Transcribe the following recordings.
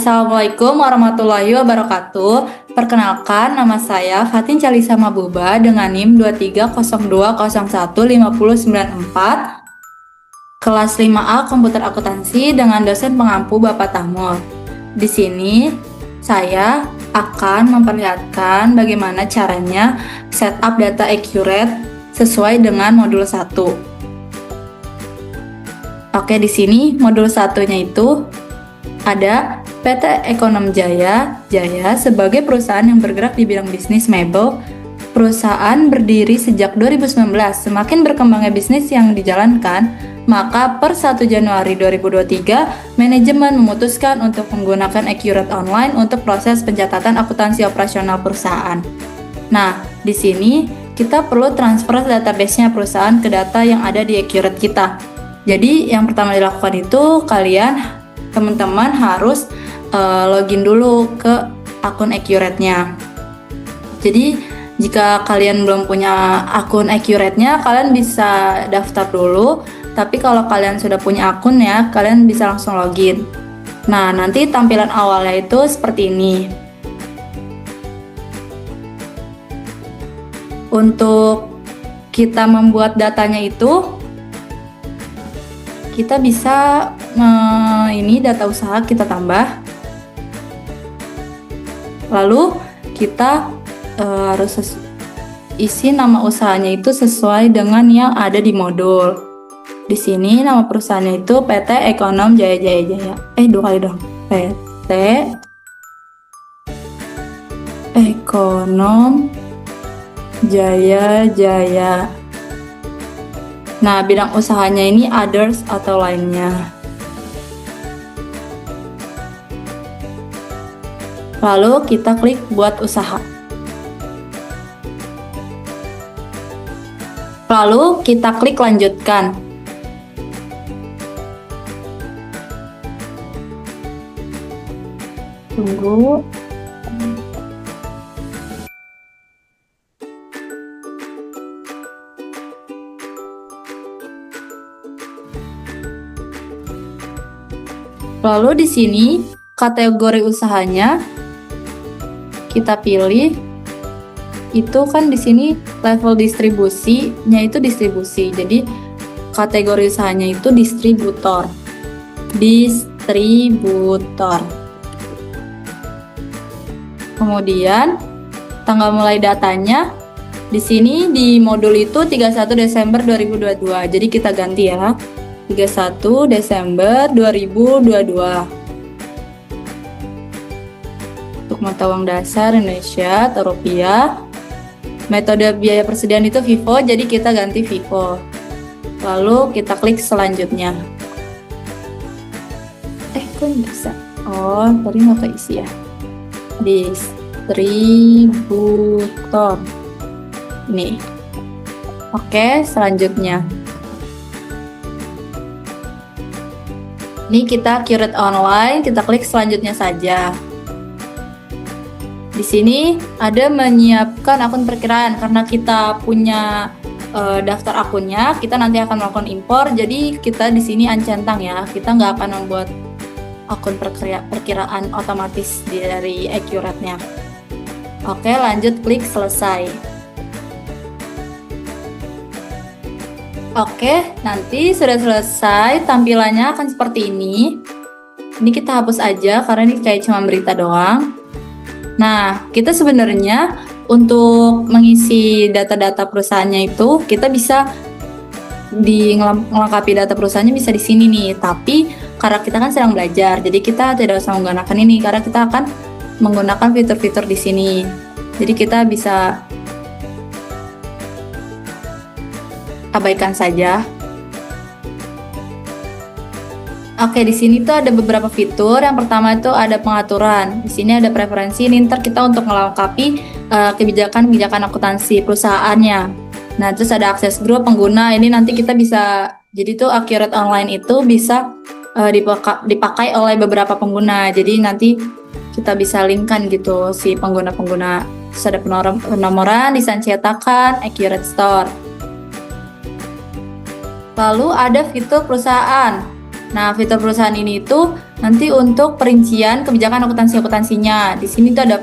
Assalamualaikum warahmatullahi wabarakatuh. Perkenalkan, nama saya Fatin Calisa Mabuba dengan NIM 2302015094, kelas 5A Komputer Akuntansi dengan dosen pengampu Bapak Tamur. Di sini saya akan memperlihatkan bagaimana caranya setup data accurate sesuai dengan modul 1. Oke, di sini modul 1-nya itu ada PT Ekonom Jaya sebagai perusahaan yang bergerak di bidang bisnis mebel. Perusahaan berdiri sejak 2019. Semakin berkembangnya bisnis yang dijalankan, maka per 1 Januari 2023, manajemen memutuskan untuk menggunakan Accurate Online untuk proses pencatatan akuntansi operasional perusahaan. Nah, di sini kita perlu transfer database-nya perusahaan ke data yang ada di Accurate kita. Jadi, yang pertama dilakukan itu teman-teman harus login dulu ke akun Accurate-nya. Jadi jika kalian belum punya akun Accurate-nya, kalian bisa daftar dulu. Tapi kalau kalian sudah punya akun ya, kalian bisa langsung login. Nah, nanti tampilan awalnya itu seperti ini. Untuk kita membuat datanya itu, kita bisa ini data usaha kita tambah. Lalu kita harus isi nama usahanya itu sesuai dengan yang ada di modul. Di sini nama perusahaannya itu PT Ekonom Jaya. Dua kali dong. PT Ekonom Jaya. Nah, bidang usahanya ini others atau lainnya. Lalu kita klik buat usaha. Lalu kita klik lanjutkan. Tunggu. Lalu di sini kategori usahanya kita pilih. Itu kan di sini level distribusinya itu distribusi. Jadi kategori usahanya itu distributor. Kemudian tanggal mulai datanya di sini di modul itu 31 Desember 2022. Jadi kita ganti ya. 31 Desember 2022. Untuk mata uang dasar Indonesia atau rupiah. Metode biaya persediaan itu FIFO, jadi kita ganti FIFO. Lalu kita klik selanjutnya. Kok bisa? Oh, tadi nggak keisi ya. Distributor. Nih. Oke, selanjutnya. Ini kita Accurate Online, kita klik selanjutnya saja. Di sini ada menyiapkan akun perkiraan. Karena kita punya daftar akunnya, kita nanti akan melakukan impor. Jadi kita di sini uncentang ya. Kita nggak akan membuat akun perkiraan otomatis dari Accurate-nya. Oke, lanjut klik selesai. Oke, nanti sudah selesai, tampilannya akan seperti ini. Ini kita hapus aja karena ini kayak cuma berita doang. Nah, kita sebenarnya untuk mengisi data-data perusahaannya itu kita bisa melengkapi data perusahaannya bisa di sini nih. Tapi karena kita kan sedang belajar, jadi kita tidak usah menggunakan ini karena kita akan menggunakan fitur-fitur di sini. Jadi kita bisa abaikan saja. Oke, di sini tuh ada beberapa fitur. Yang pertama itu ada pengaturan. Di sini ada preferensi. Ini ntar kita untuk melengkapi kebijakan akuntansi perusahaannya. Nah, terus ada akses grup pengguna. Ini nanti kita bisa, jadi tuh Accurate Online itu bisa dipakai oleh beberapa pengguna. Jadi nanti kita bisa linkkan gitu si pengguna-pengguna. Terus ada penomoran, desain cetakan, Accurate Store. Lalu ada fitur perusahaan. Nah, fitur perusahaan ini tuh nanti untuk perincian kebijakan akuntansinya. Di sini tuh ada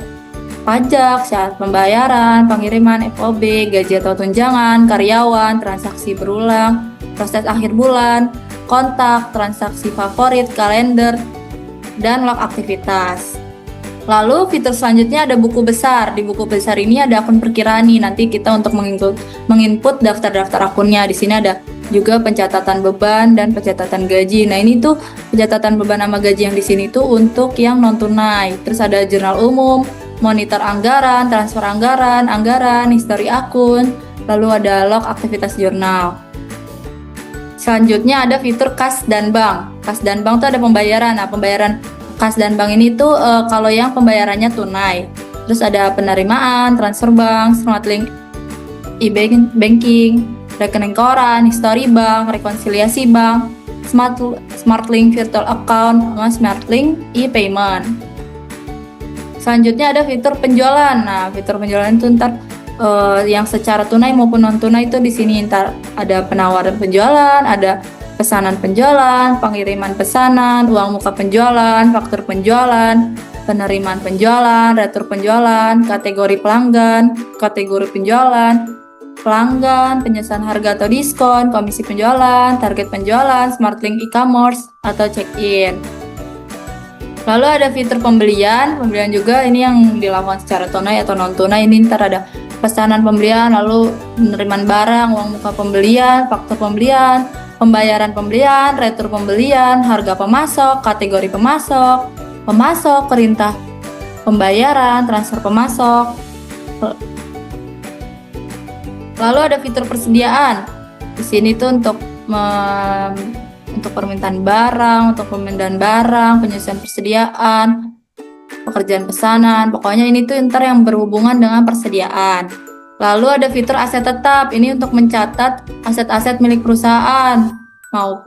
pajak, syarat pembayaran, pengiriman FOB, gaji atau tunjangan, karyawan, transaksi berulang, proses akhir bulan, kontak, transaksi favorit, kalender, dan log aktivitas. Lalu fitur selanjutnya ada buku besar. Di buku besar ini ada akun perkiraan nih. Nanti kita untuk menginput daftar-daftar akunnya. Di sini ada juga pencatatan beban dan pencatatan gaji. Nah, ini tuh pencatatan beban sama gaji yang di sini tuh untuk yang non tunai. Terus ada jurnal umum, monitor anggaran, transfer anggaran, histori akun, lalu ada log aktivitas jurnal. Selanjutnya ada fitur kas dan bank. Kas dan bank tuh ada pembayaran. Nah, pembayaran kas dan bank ini tuh kalau yang pembayarannya tunai. Terus ada penerimaan, transfer bank, SmartLink e-banking, rekening koran, histori bank, rekonsiliasi bank, SmartLink virtual account, sama SmartLink e-payment. Selanjutnya ada fitur penjualan. Nah, fitur penjualan itu ntar yang secara tunai maupun non tunai itu di sini ntar ada penawaran penjualan, ada pesanan penjualan, pengiriman pesanan, uang muka penjualan, faktur penjualan, penerimaan penjualan, retur penjualan, kategori pelanggan, kategori penjualan, pelanggan, penyesuaian harga atau diskon, komisi penjualan, target penjualan, SmartLink e-commerce, atau check-in. Lalu ada fitur pembelian juga ini yang dilakukan secara tunai atau non tunai. Ini ntar ada pesanan pembelian, lalu penerimaan barang, uang muka pembelian, faktur pembelian, pembayaran pembelian, retur pembelian, harga pemasok, kategori pemasok, perintah pembayaran, transfer pemasok. Lalu ada fitur persediaan. Di sini tuh untuk permintaan barang, penyusunan persediaan, pekerjaan pesanan. Pokoknya ini tuh ntar yang berhubungan dengan persediaan. Lalu ada fitur aset tetap. Ini untuk mencatat aset-aset milik perusahaan, mau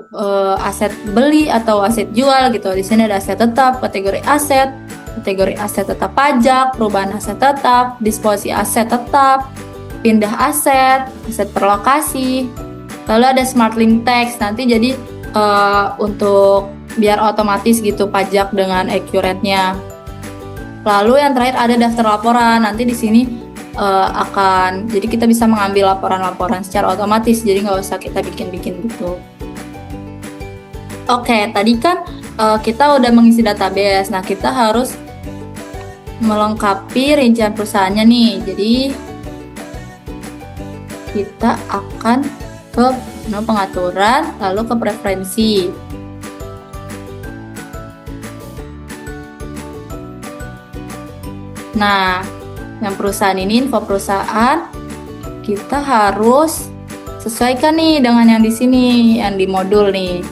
aset beli atau aset jual gitu. Di sini ada aset tetap, kategori aset tetap pajak, perubahan aset tetap, disposisi aset tetap, pindah aset per lokasi. Lalu ada SmartLink Tax. Nanti jadi untuk biar otomatis gitu pajak dengan accurate-nya. Lalu yang terakhir ada daftar laporan. Nanti di sini jadi kita bisa mengambil laporan-laporan secara otomatis. Jadi nggak usah kita bikin-bikin gitu. Oke, tadi kan kita udah mengisi database. Nah, kita harus melengkapi rincian perusahaannya nih. Jadi kita akan ke menu pengaturan, lalu ke preferensi. Nah, yang perusahaan ini, info perusahaan, kita harus sesuaikan nih dengan yang di sini, yang di modul nih.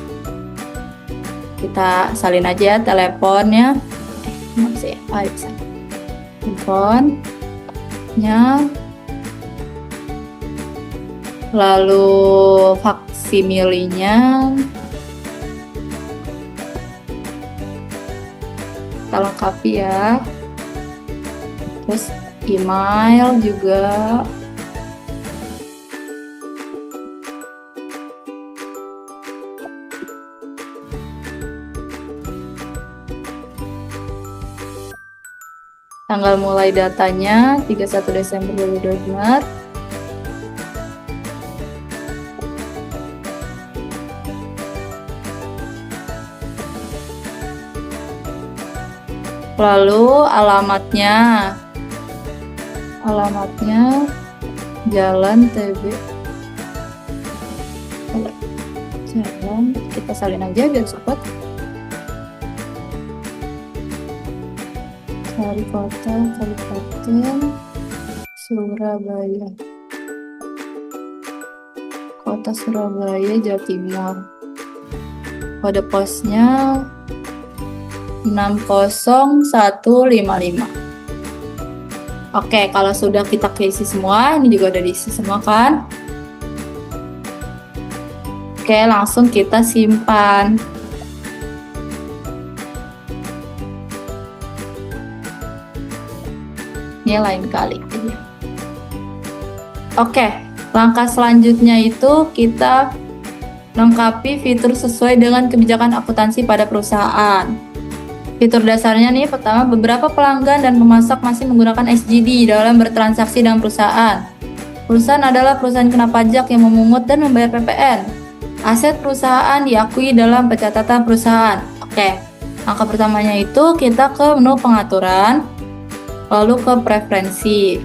Kita salin aja teleponnya. Bisa. Teleponnya. Lalu faksimilenya kita lengkapi ya. Terus email juga. Tanggal mulai datanya 31 Desember 2024. Lalu alamatnya Jalan TB Jalan, kita salin aja biar cepat. Cari kota Kabupaten Surabaya, Kota Surabaya, Jawa Timur. Kode posnya 60155. Oke, kalau sudah kita keisi semua, ini juga udah diisi semua kan? Oke, langsung kita simpan. Ini lain kali. Oke, langkah selanjutnya itu kita Lengkapi fitur sesuai dengan kebijakan akuntansi pada perusahaan. Fitur dasarnya nih, pertama, beberapa pelanggan dan pemasok masih menggunakan SGD dalam bertransaksi dengan perusahaan. Perusahaan adalah perusahaan kena pajak yang memungut dan membayar PPN. Aset perusahaan diakui dalam pencatatan perusahaan. Oke, langkah pertamanya itu kita ke menu pengaturan, lalu ke preferensi.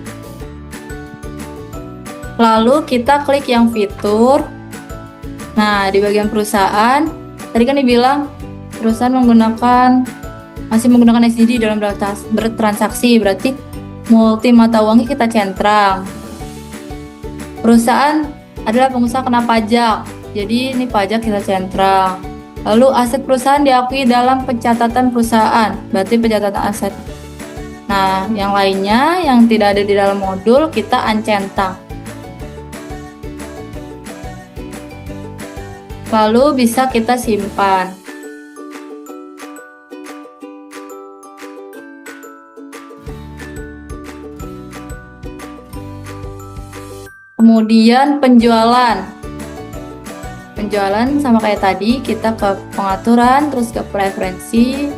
Lalu kita klik yang fitur. Nah, di bagian perusahaan, tadi kan dibilang perusahaan masih menggunakan SGD dalam bertransaksi, berarti multi mata uangnya kita centang. Perusahaan adalah pengusaha kena pajak, jadi ini pajak kita centang. Lalu aset perusahaan diakui dalam pencatatan perusahaan, berarti pencatatan aset. Nah, yang lainnya yang tidak ada di dalam modul kita uncentang. Lalu bisa kita simpan. Kemudian penjualan. Penjualan sama kayak tadi, kita ke pengaturan, terus ke preferensi.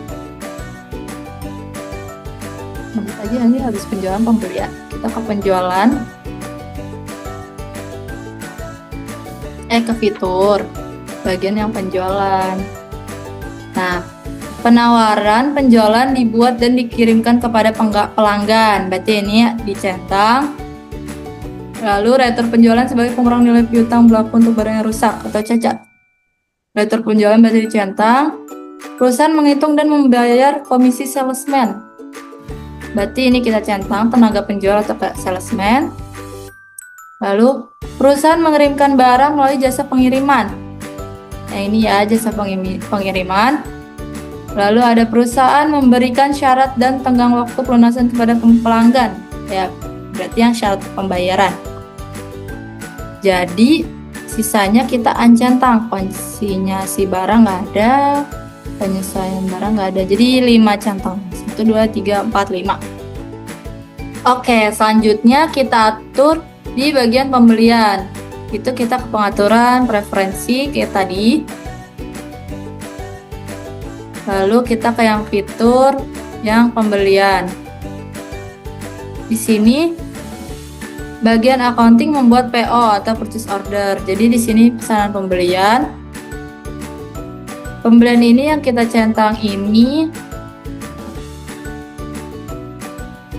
Nanti aja nanti habis penjualan pembelian. Kita ke penjualan. Ke fitur. Bagian yang penjualan. Nah, penawaran penjualan dibuat dan dikirimkan kepada pelanggan. Berarti ini ya, dicentang. Lalu retur penjualan sebagai pengurang nilai piutang berlaku untuk barang yang rusak atau cacat. Retur penjualan berarti dicentang. Perusahaan menghitung dan membayar komisi salesman. Berarti ini kita centang tenaga penjual atau salesman. Lalu perusahaan mengirimkan barang melalui jasa pengiriman. Nah, ini ya jasa pengiriman. Lalu ada perusahaan memberikan syarat dan tenggang waktu pelunasan kepada pelanggan. Ya, berarti yang syarat pembayaran. Jadi sisanya kita uncentang. Konsinyasi barang nggak ada, penyesuaian barang nggak ada. Jadi 5 centang. 1, 2, 3, 4, 5. Oke, selanjutnya kita atur di bagian pembelian. Itu kita ke pengaturan, preferensi kayak tadi. Lalu kita ke yang fitur, yang pembelian. Di sini bagian accounting membuat PO atau purchase order. Jadi di sini pesanan pembelian. Pembelian ini yang kita centang ini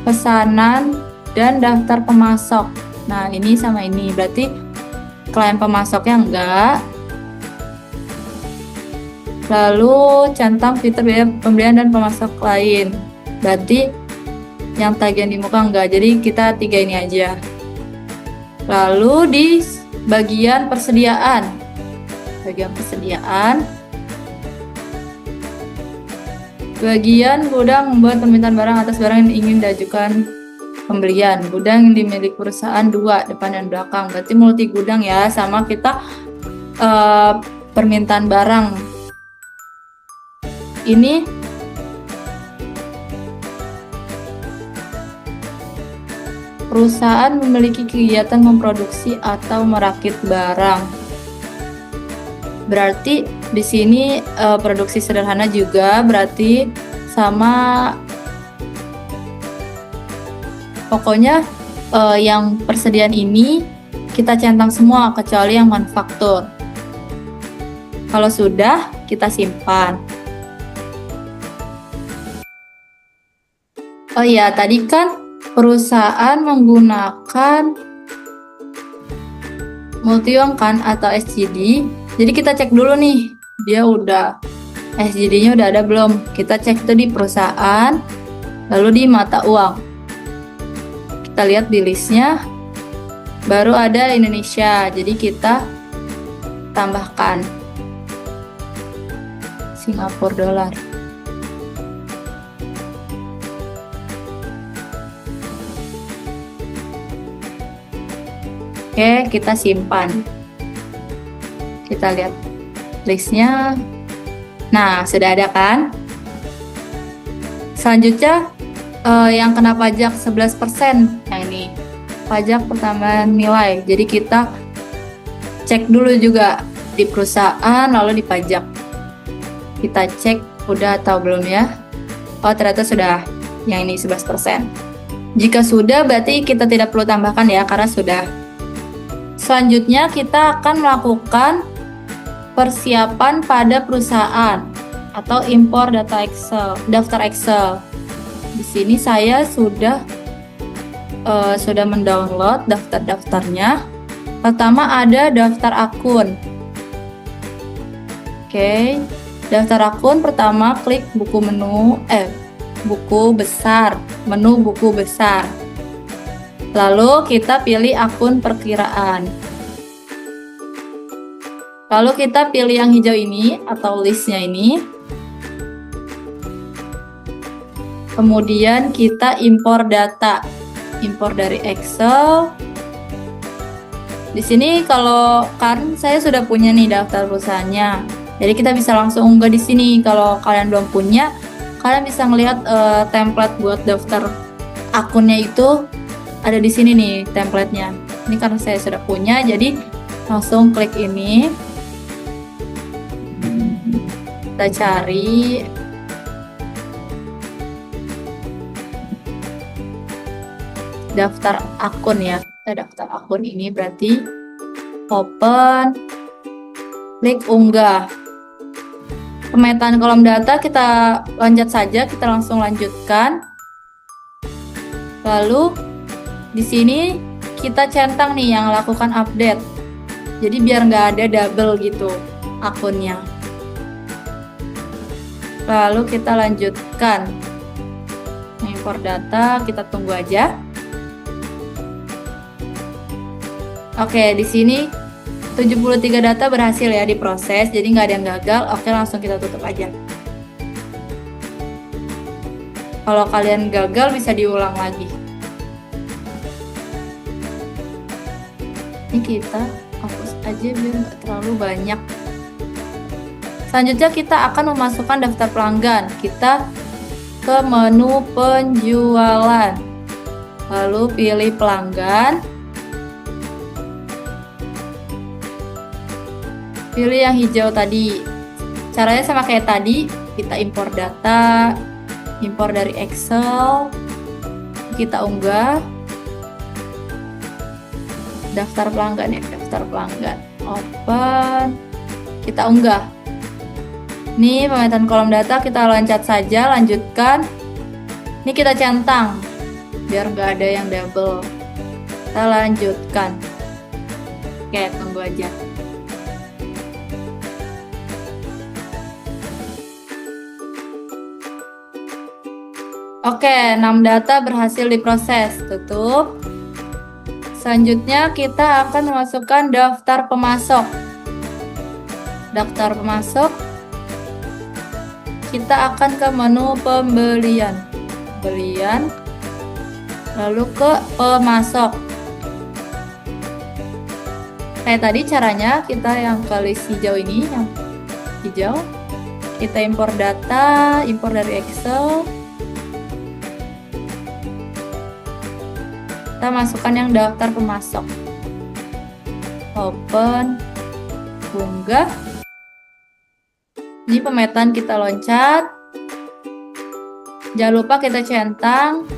pesanan dan daftar pemasok. Nah, ini sama ini berarti klien pemasoknya enggak. Lalu centang fitur biaya pembelian dan pemasok lain. Berarti yang tagihan di muka enggak. Jadi kita 3 ini aja. Lalu di bagian persediaan. Bagian gudang membuat permintaan barang atas barang yang ingin diajukan pembelian. Gudang yang dimiliki perusahaan 2, depan dan belakang. Berarti multi gudang ya, sama kita permintaan barang. Ini perusahaan memiliki kegiatan memproduksi atau merakit barang. Berarti di sini produksi sederhana juga, berarti sama. Pokoknya yang persediaan ini kita centang semua kecuali yang manufaktur. Kalau sudah, kita simpan. Oh iya, tadi kan perusahaan menggunakan multi uang kan atau SGD. Jadi kita cek dulu nih, dia udah SGD-nya udah ada belum? Kita cek tuh di perusahaan, lalu di mata uang. Kita lihat di listnya, baru ada Indonesia, jadi kita tambahkan Singapura dolar. Oke, kita simpan. Kita lihat listnya. Nah, sudah ada kan? Selanjutnya yang kena pajak 11%, yang ini pajak pertambahan nilai. Jadi kita cek dulu juga di perusahaan, lalu di pajak. Kita cek udah atau belum ya. Oh, ternyata sudah. Yang ini 11%. Jika sudah, berarti kita tidak perlu tambahkan ya, karena sudah. Selanjutnya, kita akan melakukan persiapan pada perusahaan atau impor data Excel, daftar Excel. Di sini saya sudah mendownload daftar-daftarnya. Pertama ada daftar akun. Oke, daftar akun pertama klik buku menu buku besar. Lalu kita pilih akun perkiraan. Lalu kita pilih yang hijau ini atau listnya ini. Kemudian kita impor data. Impor dari Excel. Di sini kalau kan saya sudah punya nih daftar perusahaannya. Jadi kita bisa langsung unggah di sini. Kalau kalian belum punya, kalian bisa melihat template buat daftar akunnya itu ada di sini nih templatenya. Ini karena saya sudah punya, jadi langsung klik ini. Kita cari. Daftar akun ya. Kita daftar akun ini berarti open. Klik unggah. Pemetaan kolom data kita loncat saja, kita langsung lanjutkan. Lalu di sini kita centang nih yang lakukan update. Jadi biar nggak ada double gitu akunnya. Lalu kita lanjutkan. Impor data, kita tunggu aja. Oke, di sini 73 data berhasil ya diproses, jadi nggak ada yang gagal. Oke, langsung kita tutup aja. Kalau kalian gagal bisa diulang lagi. Ini kita hapus aja biar nggak terlalu banyak. Selanjutnya kita akan memasukkan daftar pelanggan. Kita ke menu penjualan. Lalu pilih pelanggan. Pilih yang hijau tadi. Caranya sama kayak tadi, kita impor data, impor dari Excel, kita unggah. Daftar pelanggan ya, daftar pelanggan. Open. Kita unggah. Ini pemetaan kolom data, kita loncat saja, lanjutkan. Ini kita centang, biar nggak ada yang double. Kita lanjutkan. Oke, tunggu aja. Oke, 6 data berhasil diproses. Tutup. Selanjutnya kita akan memasukkan daftar pemasok. Daftar pemasok. Kita akan ke menu pembelian. Pembelian. Lalu ke pemasok. Kayak tadi caranya kita yang ke list hijau ini, yang hijau. Kita impor data, impor dari Excel. Kita masukkan yang daftar pemasok. Open. Unggah. Ini pemetaan kita loncat. Jangan lupa kita centang.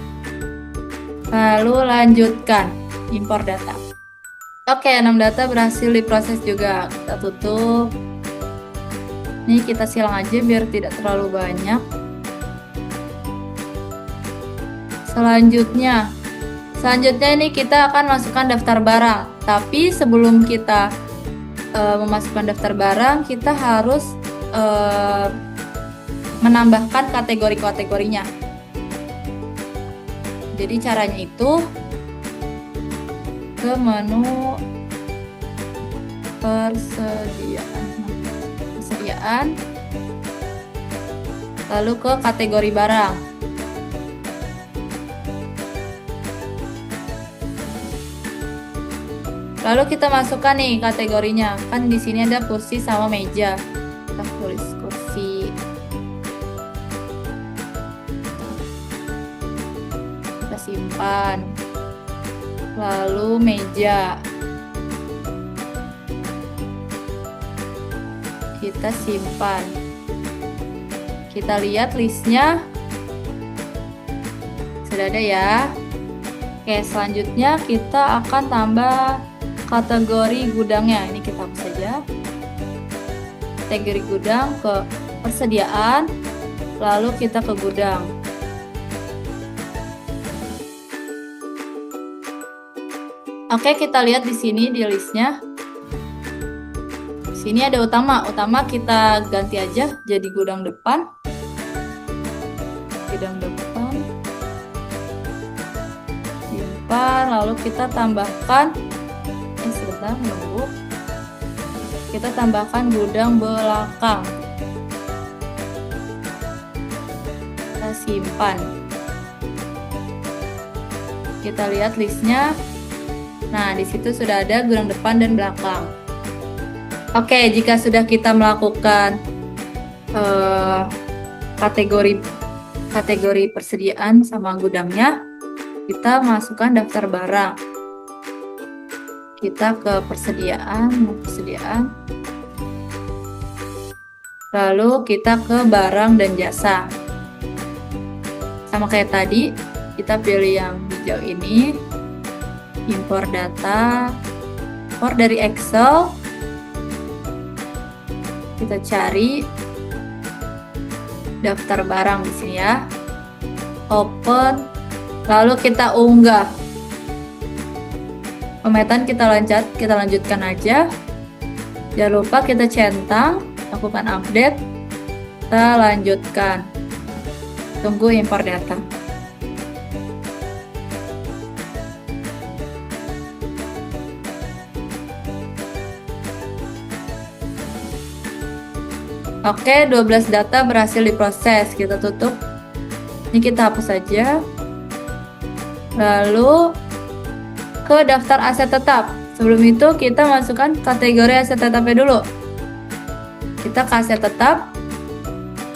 Lalu lanjutkan. Impor data. Oke, 6 data berhasil diproses juga. Kita tutup. Ini kita silang aja biar tidak terlalu banyak. Selanjutnya ini kita akan masukkan daftar barang. Tapi sebelum kita memasukkan daftar barang, kita harus menambahkan kategori-kategorinya. Jadi caranya itu ke menu persediaan, lalu ke kategori barang. Lalu kita masukkan nih kategorinya. Kan di sini ada kursi sama meja. Kita tulis kursi. Kita simpan. Lalu meja. kita simpan. Kita lihat listnya. Sudah ada ya. Oke, selanjutnya kita akan tambah kategori gudangnya. Ini kita hapus saja. Kategori gudang ke persediaan, lalu kita ke gudang. Oke, kita lihat di sini di listnya. Di sini ada utama. Utama kita ganti aja jadi gudang depan. Gudang depan. Simpan, lalu kita tambahkan sebentar, menunggu. Kita tambahkan gudang belakang. Kita simpan. Kita lihat listnya. Nah, di situ sudah ada gudang depan dan belakang. Oke, jika sudah kita melakukan kategori persediaan sama gudangnya, kita masukkan daftar barang. Kita ke persediaan, lalu kita ke barang dan jasa. Sama kayak tadi, kita pilih yang hijau ini, impor data, impor dari Excel. Kita cari daftar barang di sini ya, open, lalu kita unggah. Pemetaan kita lanjutkan aja. Jangan lupa kita centang, lakukan update, kita lanjutkan. Tunggu impor data. Oke, 12 data berhasil diproses. Kita tutup. Ini kita hapus saja. Lalu ke daftar aset tetap. Sebelum itu kita masukkan kategori aset tetapnya dulu. Kita ke aset tetap,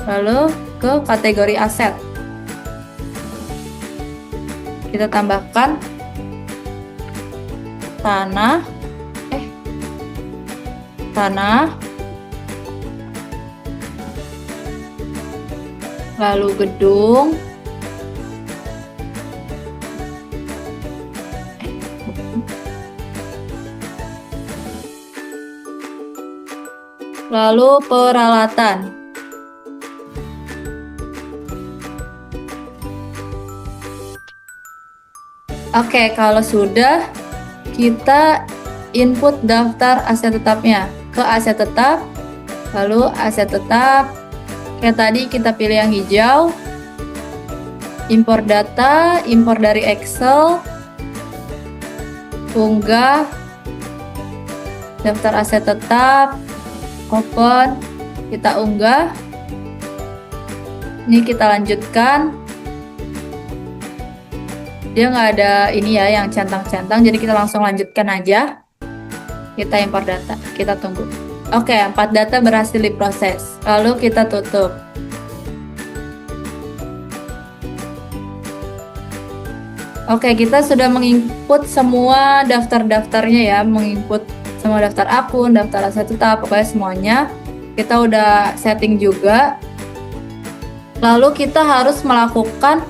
lalu ke kategori aset. Kita tambahkan tanah, lalu gedung, lalu peralatan. Oke, kalau sudah, kita input daftar aset tetapnya ke aset tetap, lalu aset tetap. Kayak tadi kita pilih yang hijau, impor data, impor dari Excel, unggah, daftar aset tetap, open, kita unggah. Ini kita lanjutkan. Dia nggak ada ini ya yang centang-centang, jadi kita langsung lanjutkan aja. Kita impor data, kita tunggu. Oke, 4 data berhasil diproses. Lalu kita tutup. Oke, kita sudah menginput semua daftar-daftarnya ya, menginput semua daftar akun, daftar aset tetap, pokoknya semuanya. Kita udah setting juga. Lalu kita harus melakukan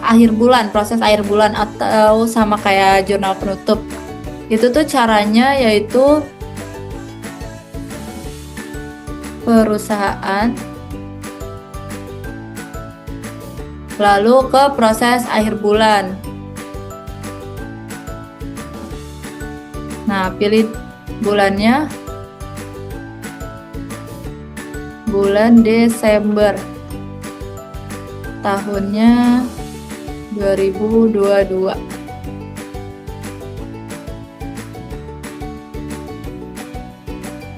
akhir bulan, proses akhir bulan atau sama kayak jurnal penutup. Itu tuh caranya yaitu perusahaan, lalu ke proses akhir bulan. Nah, pilih bulannya, bulan Desember, tahunnya 2022.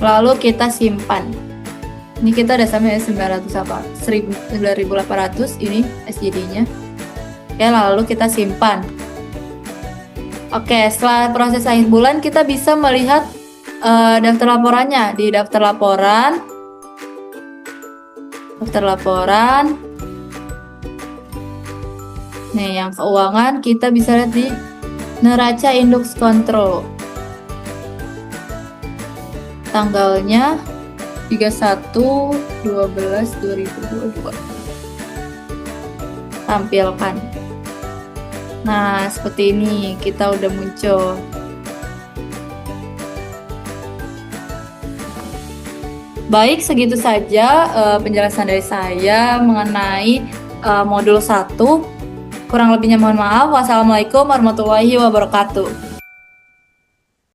Lalu kita simpan. Ini kita udah sampai 9.800 ini SJD-nya. Oke, lalu kita simpan. Oke, setelah proses akhir bulan kita bisa melihat daftar laporannya di daftar laporan. Nih, yang keuangan kita bisa lihat di neraca index control. Tanggalnya 31/12/2022. Tampilkan. Nah, seperti ini kita udah muncul. Baik, segitu saja penjelasan dari saya mengenai modul 1. Kurang lebihnya mohon maaf. Wassalamualaikum warahmatullahi wabarakatuh.